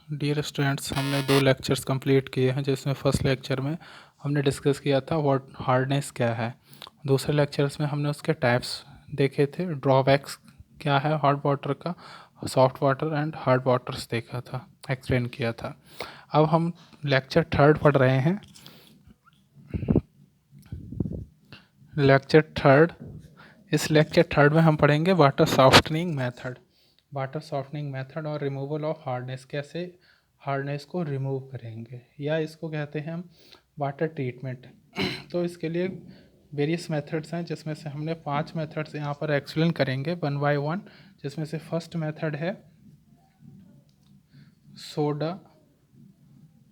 Dear students, हमने 2 lectures complete किए हैं, जिसमें फर्स्ट लेक्चर में हमने डिस्कस किया था व्हाट हार्डनेस क्या है। दूसरे लेक्चर्स में हमने उसके टाइप्स देखे थे, ड्रॉबैक्स क्या है हार्ड वाटर का, soft water and hard waters देखा था, एक्सप्लेन किया था। अब हम लेक्चर थर्ड पढ़ रहे हैं। लेक्चर थर्ड इस लेक्चर थर्ड में हम पढ़ेंगे water softening method. Water softening method और रिमूवल ऑफ हार्डनेस, कैसे हार्डनेस को रिमूव करेंगे, या इसको कहते हैं हम वाटर ट्रीटमेंट। तो इसके लिए वेरियस मेथड्स हैं, जिसमें से हमने 5 मेथड्स यहाँ पर एक्सप्लेन करेंगे वन बाय वन। जिसमें से फर्स्ट मेथड है soda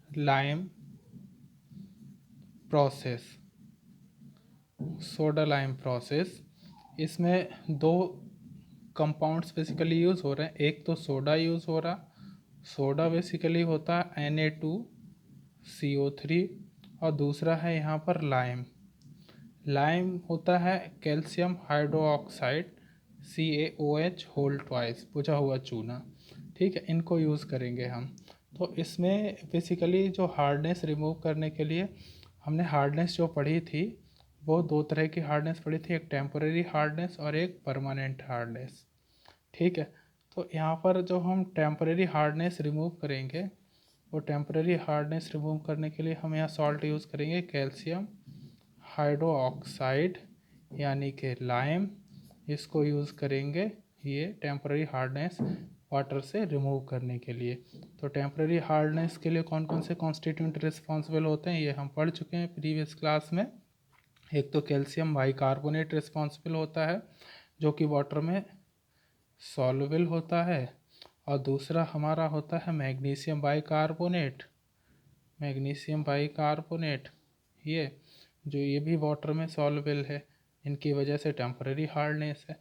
lime process. Soda lime process, इसमें 2 कंपाउंड्स बेसिकली यूज़ हो रहे हैं। एक तो सोडा यूज़ हो रहा, सोडा बेसिकली होता है Na2CO3, और दूसरा है यहाँ पर लाइम। लाइम होता है calcium hydroxide CaOH whole twice, बुझा हुआ चूना। ठीक है, इनको यूज़ करेंगे हम। तो इसमें बेसिकली जो हार्डनेस रिमूव करने के लिए हमने हार्डनेस जो पढ़ी थी, वो 2 तरह की हार्डनेस पढ़ी थी, एक टेम्परेरी हार्डनेस और एक परमानेंट हार्डनेस। ठीक है, तो यहाँ पर जो हम टेम्परेरी हार्डनेस रिमूव करेंगे, वो टेम्परेरी हार्डनेस रिमूव करने के लिए हम यहाँ सॉल्ट यूज़ करेंगे कैल्शियम हाइड्रोक्साइड यानी कि लाइम। इसको यूज़ करेंगे ये टेम्परेरी हार्डनेस वाटर से रिमूव करने के लिए। तो टेम्परेरी हार्डनेस के लिए कौन कौन से कॉन्स्टिट्यूंट रिस्पॉन्सिबल होते हैं, ये हम पढ़ चुके हैं प्रीवियस क्लास में। एक तो कैल्शियम बाइकार्बोनेट रिस्पॉन्सिबल होता है, जो कि वाटर में सॉल्युबल होता है, और दूसरा हमारा होता है मैग्नीशियम बाइकार्बोनेट। मैग्नीशियम बाइकार्बोनेट ये भी वाटर में सॉल्युबल है, इनकी वजह से टेम्परेरी हार्डनेस है।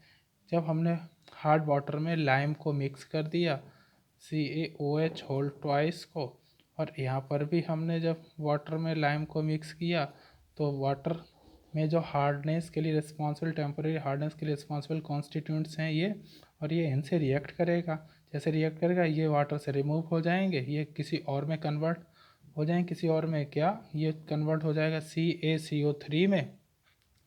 जब हमने हार्ड वाटर में लाइम को मिक्स कर दिया CaOH होल ट्वाइस को, और यहाँ पर भी हमने जब वाटर में लाइम को मिक्स किया, तो वाटर में जो हार्डनेस के लिए रिस्पॉन्सिबल, टेम्परेरी हार्डनेस के लिए रिस्पॉन्सिबल कॉन्स्टिट्यूंट्स हैं ये, और ये इनसे रिएक्ट करेगा। जैसे रिएक्ट करेगा, ये वाटर से रिमूव हो जाएंगे, ये किसी और में कन्वर्ट हो जाएंगे। किसी और में क्या, ये कन्वर्ट हो जाएगा CaCO3 में,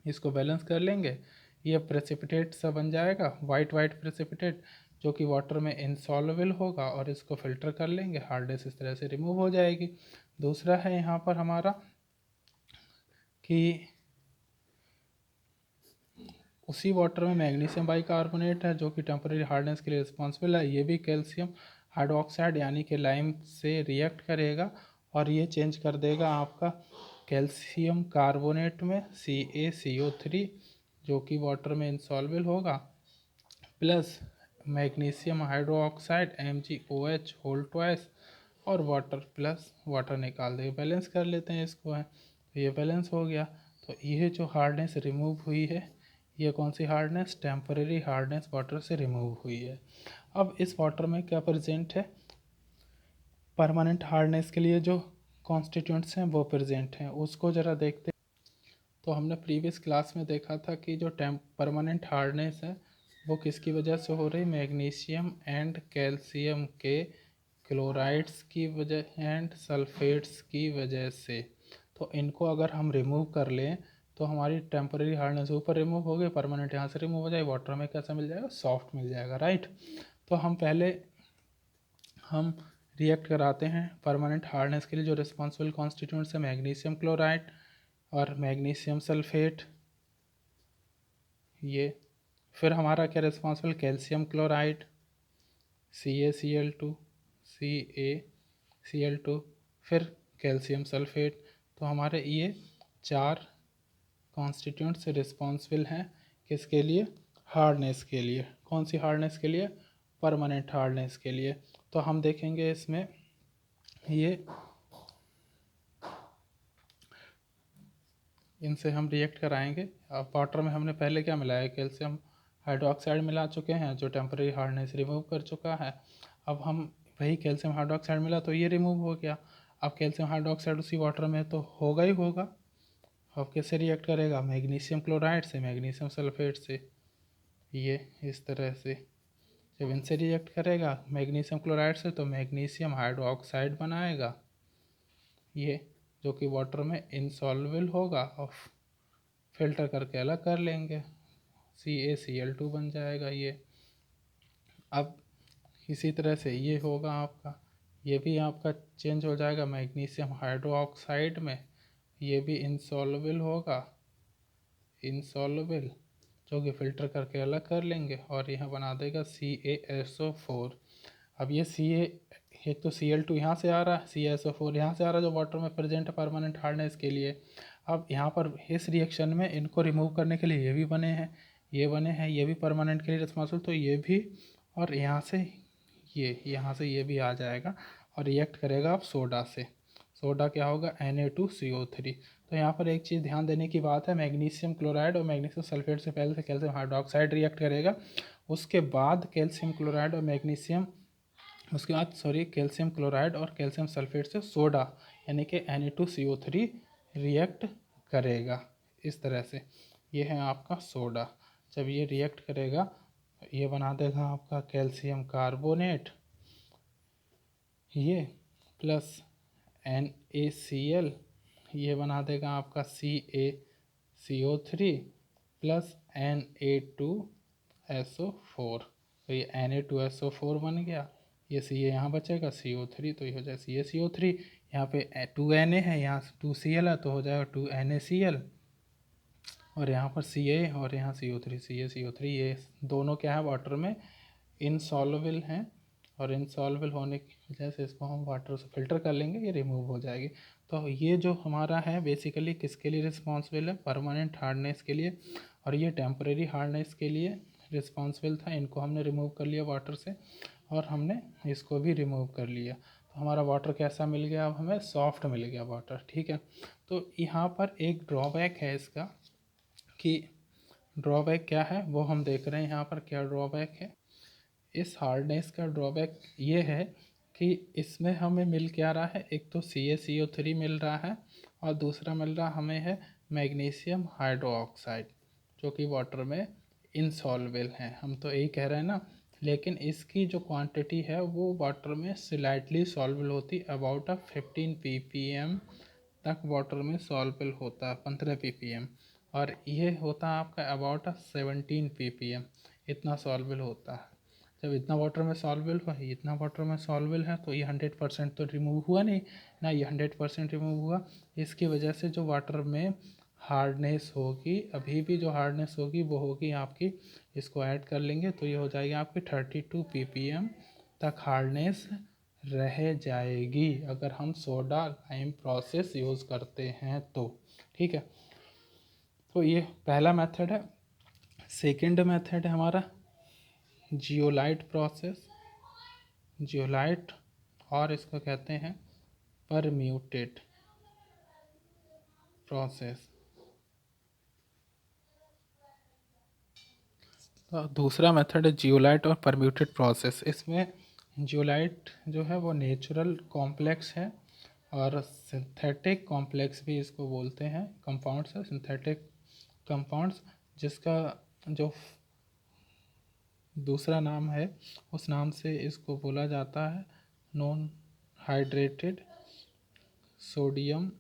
इसको बैलेंस कर लेंगे, ये प्रेसिपिटेट सा बन जाएगा, वाइट वाइट प्रेसिपिटेट, जो कि वाटर में इनसॉल्युबल होगा, और इसको फिल्टर कर लेंगे, हार्डनेस इस तरह से रिमूव हो जाएगी। दूसरा है यहाँ पर हमारा कि उसी वाटर में मैग्नीशियम बाइकार्बोनेट है, जो कि टेम्परेरी हार्डनेस के लिए रिस्पॉन्सिबल है। ये भी कैल्शियम हाइड्रोक्साइड यानी कि लाइम से रिएक्ट करेगा, और ये चेंज कर देगा आपका कैल्शियम कार्बोनेट में CaCO3, जो कि वाटर में इंसॉल्युबल होगा, plus magnesium hydroxide MgOH whole twice, और वाटर प्लस वाटर निकाल देगा। बैलेंस कर लेते हैं इसको है, तो ये बैलेंस हो गया। तो ये जो हार्डनेस रिमूव हुई है, ये कौन सी हार्डनेस, टेम्परेरी हार्डनेस वाटर से रिमूव हुई है। अब इस वाटर में क्या प्रेजेंट है, परमानेंट हार्डनेस के लिए जो कॉन्स्टिट्यूंट्स हैं वो प्रेजेंट हैं, उसको ज़रा देखते। तो हमने प्रीवियस क्लास में देखा था कि जो परमानेंट हार्डनेस है, वो किसकी वजह से हो रही, मैग्नीशियम एंड कैल्शियम के क्लोराइड्स की वजह एंड सल्फेट्स की वजह से। तो इनको अगर हम रिमूव कर लें, तो हमारी टेम्परेरी हार्डनेस ऊपर रिमूव हो गई, परमानेंट यहाँ से रिमूव हो जाए, वाटर में कैसा मिल जाएगा, सॉफ्ट मिल जाएगा, राइट। तो हम रिएक्ट कराते हैं परमानेंट हार्डनेस के लिए। जो रिस्पॉन्सिबल कॉन्स्टिट्यूंट्स है, मैग्नीशियम क्लोराइड और मैग्नीशियम सल्फेट, ये। फिर हमारा क्या responsible, calcium chloride CaCl2 CaCl2, फिर कैल्शियम सल्फेट। तो हमारे ये 4 कॉन्स्टिट्यूंट्स रिस्पॉन्सिबल हैं किसके लिए, हार्डनेस के लिए। कौन सी हार्डनेस के लिए, परमानेंट हार्डनेस के लिए। तो हम देखेंगे इसमें ये, इनसे हम रिएक्ट कराएंगे। अब वाटर में हमने पहले क्या मिलाया, कैल्शियम हाइड्रोक्साइड मिला चुके हैं, जो टेम्परेरी हार्डनेस रिमूव कर चुका है। अब हम वही कैल्शियम हाइड्रोक्साइड मिला, तो ये रिमूव हो गया। अब कैल्शियम हाइड्रोक्साइड उसी वाटर में तो होगा ही होगा। अब कैसे रिएक्ट करेगा, मैग्नीशियम क्लोराइड से मैग्नीशियम सल्फेट से, ये इस तरह से। जब इनसे रिएक्ट करेगा मैग्नीशियम क्लोराइड से तो मैग्नीशियम हाइड्रोक्साइड बनाएगा, ये जो कि वाटर में इनसॉल्युबल होगा और फिल्टर करके अलग कर लेंगे, CaCl2 बन जाएगा ये। अब इसी तरह से ये होगा आपका, ये भी आपका चेंज हो जाएगा मैग्नीशियम हाइड्रोक्साइड में, ये भी इनसॉल्युबल होगा, इनसॉल्युबल, जो कि फ़िल्टर करके अलग कर लेंगे और यहाँ बना देगा CaSO4। अब ये एक तो Cl2 यहाँ से आ रहा है, CaSO4 यहाँ से आ रहा है जो वाटर में प्रेजेंट है परमानेंट हार्डनेस के लिए। अब यहाँ पर इस रिएक्शन में इनको रिमूव करने के लिए ये भी बने हैं, ये बने हैं, ये भी परमानेंट के लिए रिस्पॉन्सिबल, तो ये भी, और यहाँ से ये भी आ जाएगा और रिएक्ट करेगा अब सोडा से। सोडा क्या होगा, Na2CO3। तो यहाँ पर एक चीज़ ध्यान देने की बात है, मैग्नीशियम क्लोराइड और मैग्नीशियम सल्फेट से पहले से कैल्शियम हाइड्रोक्साइड रिएक्ट करेगा, उसके बाद कैल्शियम क्लोराइड और कैल्शियम क्लोराइड और कैल्शियम सल्फेट से सोडा यानी कि Na2CO3 रिएक्ट करेगा। इस तरह से ये है आपका सोडा। जब ये रिएक्ट करेगा ये बना देगा आपका कैल्शियम कार्बोनेट, ये प्लस NaCl, ये बना देगा आपका CaCO3 प्लस Na2SO4। तो ये Na2SO4 बन गया, ये Ca यहाँ बचेगा, CO3 तो ये हो जाएगा CaCO3, यहाँ पे 2Na है, यहाँ 2Cl है तो हो जाएगा 2NaCl, और यहाँ पर Ca और यहाँ CO3, CaCO3, ये दोनों क्या है वाटर में इनसॉल्युबल हैं, और इनसॉल्युबल होने की वजह से इसको हम वाटर से फिल्टर कर लेंगे, ये रिमूव हो जाएगी। तो ये जो हमारा है बेसिकली किसके लिए रिस्पॉन्सिबल है, परमानेंट हार्डनेस के लिए, और ये टेम्परेरी हार्डनेस के लिए रिस्पॉन्सिबल था। इनको हमने रिमूव कर लिया वाटर से और हमने इसको भी रिमूव कर लिया, तो हमारा वाटर कैसा मिल गया, अब हमें सॉफ्ट मिल गया वाटर। ठीक है, तो यहाँ पर एक ड्रॉबैक है इसका, कि ड्रॉबैक क्या है वो हम देख रहे हैं यहाँ पर क्या ड्रॉबैक है। इस हार्डनेस का ड्रॉबैक ये है कि इसमें हमें मिल क्या रहा है, एक तो CaCO3 मिल रहा है और दूसरा मिल रहा हमें है मैग्नीशियम हाइड्रोक्साइड, जो कि वाटर में इनसॉल्युबल है। हम तो यही कह रहे हैं ना, लेकिन इसकी जो क्वांटिटी है वो वाटर में स्लाइटली सॉल्युबल होती, अबाउट 15 ppm तक वाटर में सॉल्युबल होता है, 15 ppm, और ये होता है आपका अबाउट 17 ppm, इतना सॉल्युबल होता है। जब इतना वाटर में सॉल्युबल हुआ, इतना वाटर में सॉल्युबल है, तो ये 100% तो रिमूव हुआ नहीं ना, ये 100% रिमूव हुआ। इसकी वजह से जो वाटर में हार्डनेस होगी, अभी भी जो हार्डनेस होगी वो होगी आपकी, इसको ऐड कर लेंगे तो ये हो जाएगी आपकी 32 ppm तक हार्डनेस रह जाएगी, अगर हम सोडा लाइम प्रोसेस यूज़ करते हैं तो। ठीक है, तो ये पहला मेथड है। सेकंड मेथड है हमारा जियोलाइट प्रोसेस, जियोलाइट, और इसको कहते हैं परम्यूटेड प्रोसेस। तो दूसरा मेथड है जियोलाइट और परम्यूटेड प्रोसेस। इसमें जियोलाइट जो है वो नेचुरल कॉम्प्लेक्स है, और सिंथेटिक कॉम्प्लेक्स भी इसको बोलते हैं, कंपाउंड्स है सिंथेटिक कंपाउंड्स, जिसका जो दूसरा नाम है उस नाम से इसको बोला जाता है non hydrated sodium,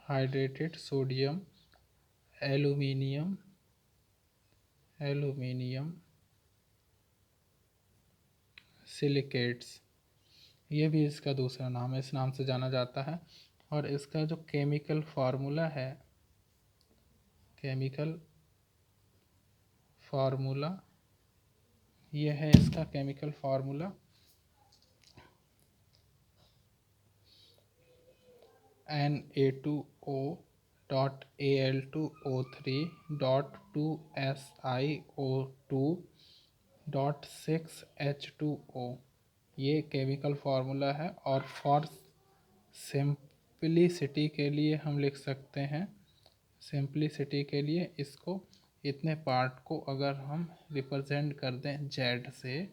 hydrated sodium aluminium silicates, ये भी इसका दूसरा नाम है, इस नाम से जाना जाता है। और इसका जो केमिकल फार्मूला है, केमिकल फार्मूला, ये है इसका केमिकल फार्मूला Na2O.Al2O3.2SiO2.6H2O, ये केमिकल फार्मूला है। और फॉर सिंपलिसिटी के लिए हम लिख सकते हैं, सिंपलिसिटी के लिए इसको इतने पार्ट को अगर हम रिप्रेजेंट कर दें जेड से,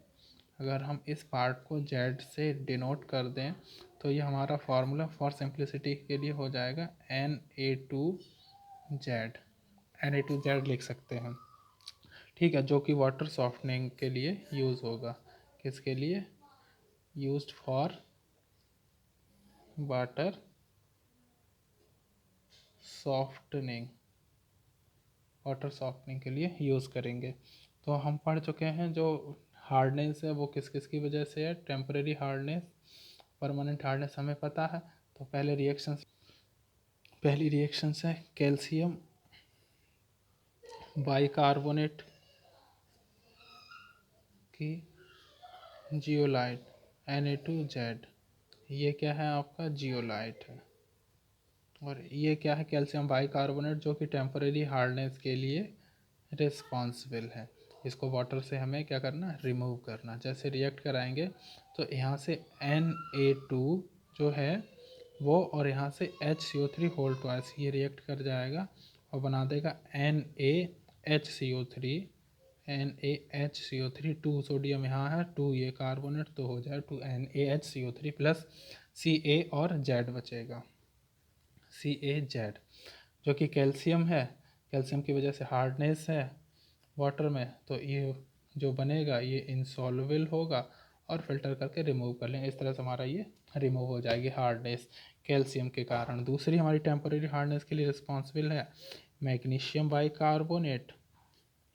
अगर हम इस पार्ट को जेड से डिनोट कर दें तो ये हमारा फार्मूला फॉर सिंपलिसिटी के लिए हो जाएगा Na2Z, Na2Z लिख सकते हैं। ठीक है, जो कि वाटर सॉफ्टनिंग के लिए यूज़ होगा। किसके लिए? Used for water softening, water softening के लिए यूज़ करेंगे। तो हम पढ़ चुके हैं जो हार्डनेस है वो किस किस की वजह से है, टेम्परेरी हार्डनेस, परमानेंट हार्डनेस हमें पता है। तो पहली रिएक्शंस है कैल्शियम बाइकार्बोनेट की जियोलाइट Na2Z, ये क्या है आपका? जियोलाइट है। और ये क्या है? कैल्शियम बाइकार्बोनेट, जो कि टेम्परेरी हार्डनेस के लिए रिस्पॉन्सिबल है। इसको वाटर से हमें क्या करना? रिमूव करना। जैसे रिएक्ट कराएंगे तो यहाँ से Na2 जो है वो, और यहाँ से HCO3 होल ट्वाइस, ये रिएक्ट कर जाएगा और बना देगा NaHCO3, NaHCO3, 2 सोडियम यहाँ है, 2 ये कार्बोनेट, तो हो जाए 2 NaHCO3 प्लस Ca और Z बचेगा, CaZ, जो कि कैल्शियम है। कैल्शियम की वजह से हार्डनेस है वाटर में, तो ये जो बनेगा ये इंसॉल्युबल होगा और फिल्टर करके रिमूव कर लेंगे। इस तरह से हमारा ये रिमूव हो जाएगी हार्डनेस कैल्शियम के कारण। दूसरी हमारी टेम्परेरी हार्डनेस के लिए रिस्पॉन्सिबल है मैग्नीशियम बाइकार्बोनेट।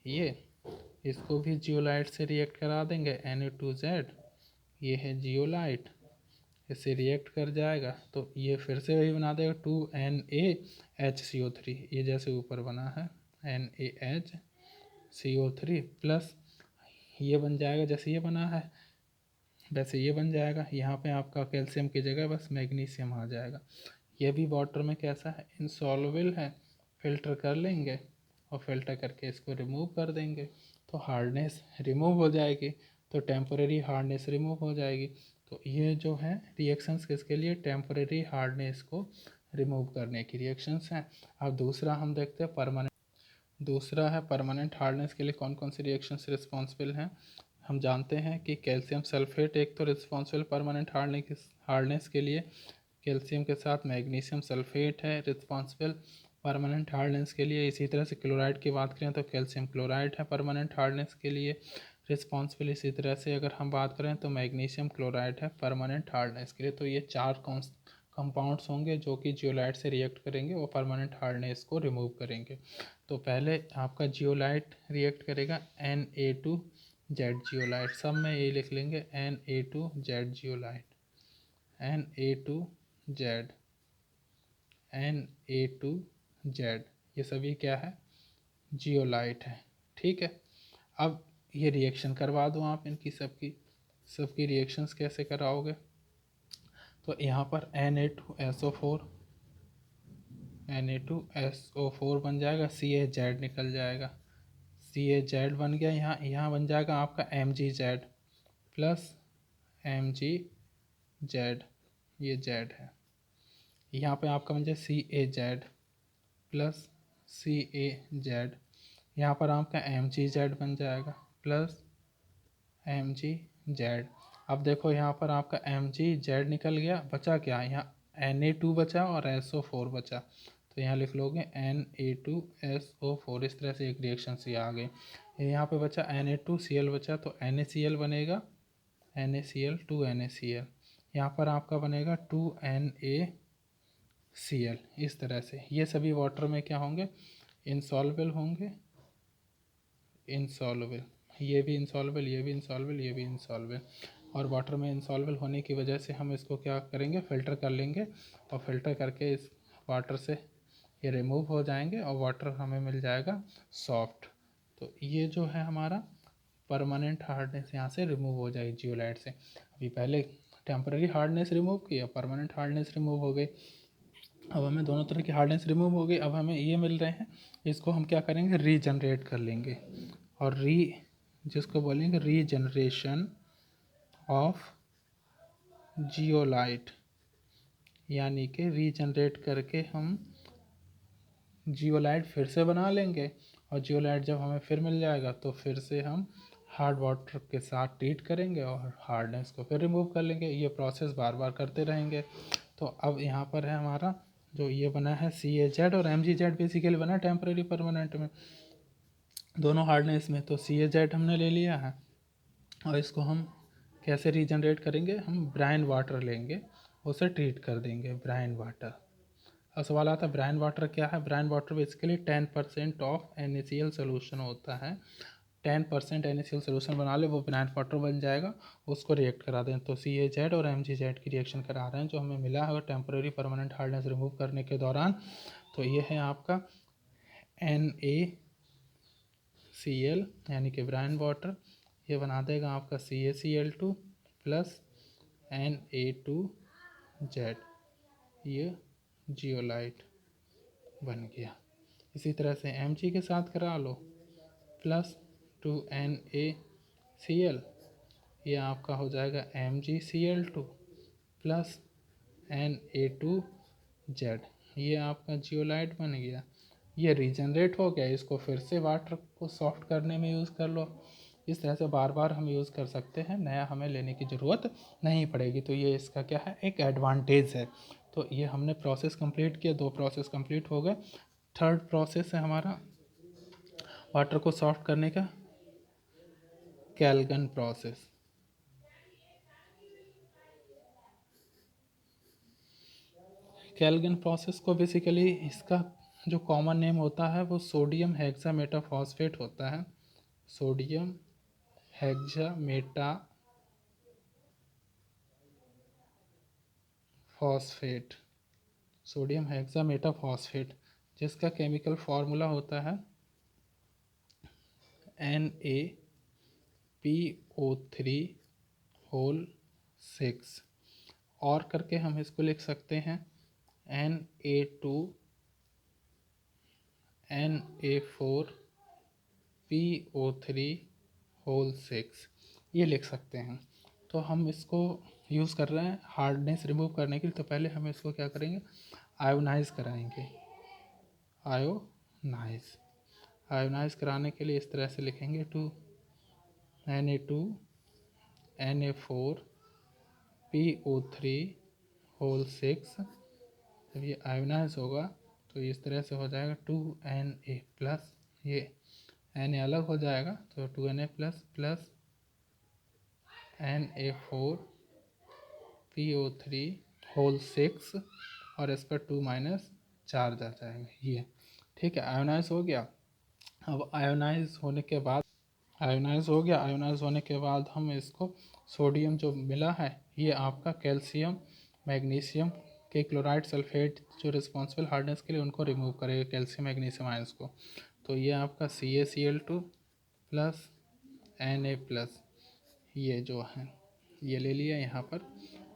ये इसको भी जियोलाइट से रिएक्ट करा देंगे, Na2Z, ये है जियोलाइट, इससे रिएक्ट कर जाएगा तो ये फिर से वही बना देगा 2NaHCO3, ये जैसे ऊपर बना है NaHCO3 प्लस ये बन जाएगा, जैसे ये बना है वैसे ये बन जाएगा। यहाँ पे आपका कैल्शियम की जगह बस मैग्नीशियम आ जाएगा। ये भी वाटर में कैसा है? इंसॉल्युबल है। फिल्टर कर लेंगे और फिल्टर करके इसको रिमूव कर देंगे तो हार्डनेस रिमूव हो जाएगी, तो टेम्परेरी हार्डनेस रिमूव हो जाएगी। तो ये जो है रिएक्शंस किसके लिए? टेम्परेरी हार्डनेस को रिमूव करने की रिएक्शंस हैं। अब दूसरा हम देखते हैं परमानेंट। दूसरा है परमानेंट हार्डनेस के लिए कौन कौन सी रिएक्शंस रिस्पॉन्सिबल हैं। हम जानते हैं कि कैल्शियम सल्फेट एक तो रिस्पॉन्सिबल परमानेंट हार्डनेस के लिए, कैल्शियम के साथ मैग्नीशियम सल्फेट है रिस्पॉन्सिबल परमानेंट हार्डनेस के लिए। इसी तरह से क्लोराइड की बात करें तो कैल्शियम क्लोराइड है परमानेंट हार्डनेस के लिए रिस्पॉन्सिबल। इसी तरह से अगर हम बात करें तो मैग्नीशियम क्लोराइड है परमानेंट हार्डनेस के लिए। तो ये 4 कंपाउंड्स होंगे जो कि जियोलाइट से रिएक्ट करेंगे और परमानेंट हार्डनेस को रिमूव करेंगे। तो पहले आपका जियोलाइट रिएक्ट करेगा Na2Z जियोलाइट, सब में यही लिख लेंगे Na2Z जियोलाइट, Na2Z, Na2Z, ये सभी क्या है? जियोलाइट है। ठीक है, अब ये रिएक्शन करवा दो आप इनकी सबकी रिएक्शंस कैसे कराओगे? तो यहाँ पर Na2SO4 बन जाएगा, CaZ निकल जाएगा, CaZ बन गया। यहाँ बन जाएगा आपका MgZ प्लस MgZ, ये Z है। यहाँ पे आपका बन जाए CaZ प्लस CaZ, यहाँ पर आपका MgZ बन जाएगा प्लस MgZ। अब देखो यहाँ पर आपका MgZ निकल गया, बचा क्या? यहाँ Na2 बचा और SO4 बचा, तो यहाँ लिख लोगे Na2SO4। इस तरह से एक रिएक्शन से आ गई। यहाँ पे बचा Na2Cl बचा, तो NaCl बनेगा, NaCl 2NaCl, यहाँ पर आपका बनेगा 2NaCl। इस तरह से ये सभी वाटर में क्या होंगे? इंसॉल्युबल होंगे, इंसॉल्युबल, ये भी इंसॉल्युबल, ये भी इंसॉल्युबल, ये भी इंसॉल्युबल। और वाटर में इंसॉल्युबल होने की वजह से हम इसको क्या करेंगे? फ़िल्टर कर लेंगे और फिल्टर करके इस वाटर से ये रिमूव हो जाएंगे और वाटर हमें मिल जाएगा सॉफ्ट। तो ये जो है हमारा परमानेंट हार्डनेस यहाँ से रिमूव हो जाएगी जियोलाइट से। अभी पहले टेम्पररी हार्डनेस रिमूव किया, परमानेंट हार्डनेस रिमूव हो गई। अब हमें दोनों तरह की हार्डनेस रिमूव हो गई, अब हमें ये मिल रहे हैं, इसको हम क्या करेंगे? रीजनरेट कर लेंगे। और जिसको बोलेंगे रीजनरेशन ऑफ जियोलाइट, यानी कि रीजनरेट करके हम जियोलाइट फिर से बना लेंगे। और जियोलाइट जब हमें फिर मिल जाएगा तो फिर से हम हार्ड वाटर के साथ ट्रीट करेंगे और हार्डनेस को फिर रिमूव कर लेंगे। ये प्रोसेस बार बार करते रहेंगे। तो अब यहाँ पर है हमारा जो ये बना है CaZ और MgZ बेसिकली बना है टेम्परेरी परमानेंट में। दोनों हार्डनेस में। तो CaZ हमने ले लिया है और इसको हम कैसे रीजनरेट करेंगे, हम ब्राइन वाटर लेंगे, उसे ट्रीट कर देंगे ब्राइन वाटर। अब सवाल आता है ब्राइन वाटर क्या है। Brine water basically 10% of NaCl solution होता है। 10% NaCl सोल्यूशन बना ले, वो ब्राइन वाटर बन जाएगा, उसको रिएक्ट करा दें। तो CaZ और MgZ की रिएक्शन करा रहे हैं, जो हमें मिला है टेम्पररी परमानेंट हार्डनेस रिमूव करने के दौरान। तो ये है आपका NaCl यानी कि ब्राइन वाटर, ये बना देगा आपका CaCl2 प्लस Na2Z, ये जियोलाइट बन गया। इसी तरह से Mg के साथ करा लो, प्लस 2NaCl, ये आपका हो जाएगा MgCl2 प्लस Na2Z, ये आपका जियोलाइट बन गया। ये रीजनरेट हो गया, इसको फिर से वाटर को सॉफ्ट करने में यूज़ कर लो। इस तरह से बार बार हम यूज़ कर सकते हैं, नया हमें लेने की ज़रूरत नहीं पड़ेगी। तो ये इसका क्या है, एक एडवांटेज है। तो ये हमने प्रोसेस कंप्लीट किया, 2 प्रोसेस कंप्लीट हो गए। थर्ड प्रोसेस है हमारा वाटर को सॉफ्ट करने का, कैल्गन प्रोसेस। कैल्गन प्रोसेस को बेसिकली इसका जो कॉमन नेम होता है वो सोडियम हेक्सामेटाफॉस्फेट होता है। सोडियम हेक्सामेटाफॉस्फेट, सोडियम हेक्सामेटाफॉस्फेट, जिसका केमिकल फार्मूला होता है Na PO3 और करके हम इसको लिख सकते हैं Na2NA4PO3 ये लिख सकते हैं। तो हम इसको यूज़ कर रहे हैं हार्डनेस रिमूव करने के लिए। तो पहले हम इसको क्या करेंगे, आयोनाइज कराएंगे। आयोनाइज कराने के लिए इस तरह से लिखेंगे, 2Na2NA4PO3 जब ये आयोनाइज होगा तो इस तरह से हो जाएगा 2Na प्लस, ये Na अलग हो जाएगा तो 2Na प्लस प्लस Na4PO3 और इस पर 2 माइनस चार्ज आ जाएगा ये। ठीक है, आयोनाइज हो गया। अब आयोनाइज होने के बाद आयोनाइज होने के बाद हम इसको सोडियम जो मिला है, ये आपका कैल्शियम मैग्नीशियम के क्लोराइड सल्फेट जो रिस्पॉन्सिबल हार्डनेस के लिए उनको रिमूव करेगा, कैल्शियम मैग्नीशियम आयंस को। तो ये आपका CaCl2 प्लस Na प्लस, ये जो है ये ले लिया यहाँ पर,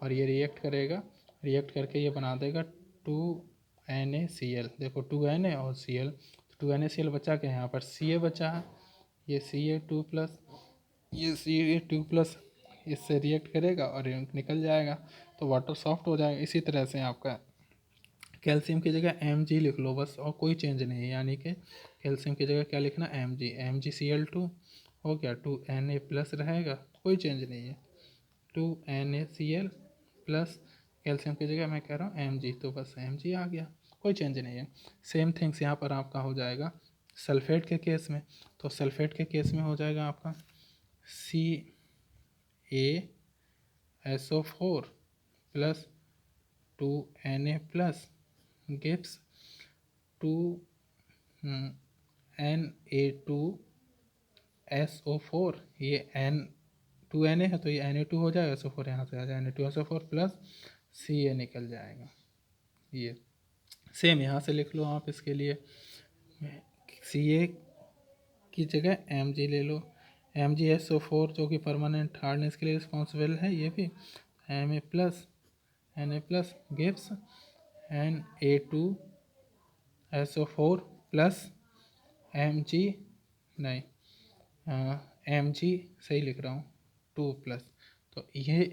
और ये रिएक्ट करेगा, रिएक्ट करके ये बना देगा 2NaCl। देखो 2Na और Cl, 2NaCl बचा क्या है, यहाँ पर Ca बचा है, ये Ca2 प्लस, ये Ca2 प्लस इससे रिएक्ट करेगा और निकल जाएगा, तो वाटर सॉफ्ट हो जाएगा। इसी तरह से आपका कैल्शियम की जगह Mg लिख लो बस, और कोई चेंज नहीं है, यानी कि कैल्शियम की जगह क्या लिखना, MgCl2 हो गया, 2Na प्लस रहेगा, कोई चेंज नहीं है, 2NaCl प्लस कैल्शियम की जगह मैं कह रहा हूँ Mg, तो बस Mg आ गया, कोई चेंज नहीं है। सेम थिंग्स यहाँ पर आपका हो जाएगा सल्फेट के केस में। तो सल्फेट के केस में हो जाएगा आपका CaSO4 plus 2Na plus gives 2Na2SO4, ये N2Na है तो ये Na2 हो जाएगा, SO4 यहाँ से आ जाएगा, Na2SO4 प्लस Ca निकल जाएगा। ये सेम यहाँ से लिख लो आप, इसके लिए Ca की जगह Mg ले लो, MgSO4 जो कि परमानेंट हार्डनेस के लिए रिस्पॉन्सिबल है, ये भी Na plus gives Na2SO4 plus Mg, नहीं Mg सही लिख रहा हूँ, 2 प्लस। तो ये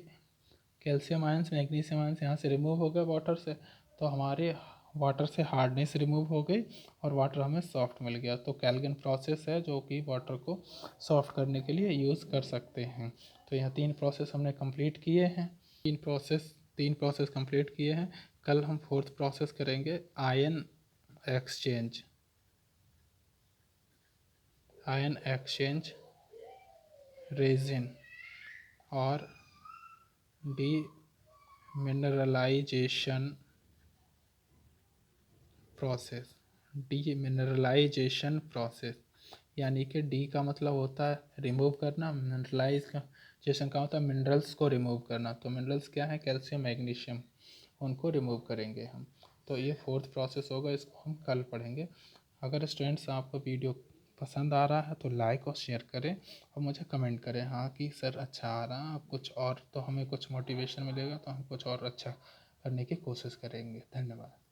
कैल्शियम आयंस मैग्नीशियम आयंस यहाँ से रिमूव हो गए वाटर से, तो हमारे वाटर से हार्डनेस रिमूव हो गई और वाटर हमें सॉफ्ट मिल गया। तो कैल्गन प्रोसेस है जो कि वाटर को सॉफ्ट करने के लिए यूज़ कर सकते हैं। तो यहाँ 3 प्रोसेस हमने कंप्लीट किए हैं, 3 प्रोसेस कंप्लीट किए हैं। कल हम 4th प्रोसेस करेंगे, ion exchange. Ion exchange resin और डीमिनरलाइजेशन प्रोसेस। डीमिनरलाइजेशन प्रोसेस यानी कि डी का मतलब होता है रिमूव करना, मिनरलाइजेशन का होता है मिनरल्स को रिमूव करना। तो मिनरल्स क्या है, कैल्शियम मैग्नीशियम, उनको रिमूव करेंगे हम। तो ये फोर्थ प्रोसेस होगा, इसको हम कल पढ़ेंगे। अगर स्टूडेंट्स आपको वीडियो पसंद आ रहा है तो लाइक और शेयर करें और मुझे कमेंट करें हाँ कि सर अच्छा आ रहा है, कुछ और तो हमें कुछ मोटिवेशन मिलेगा तो हम कुछ और अच्छा करने की कोशिश करेंगे। धन्यवाद।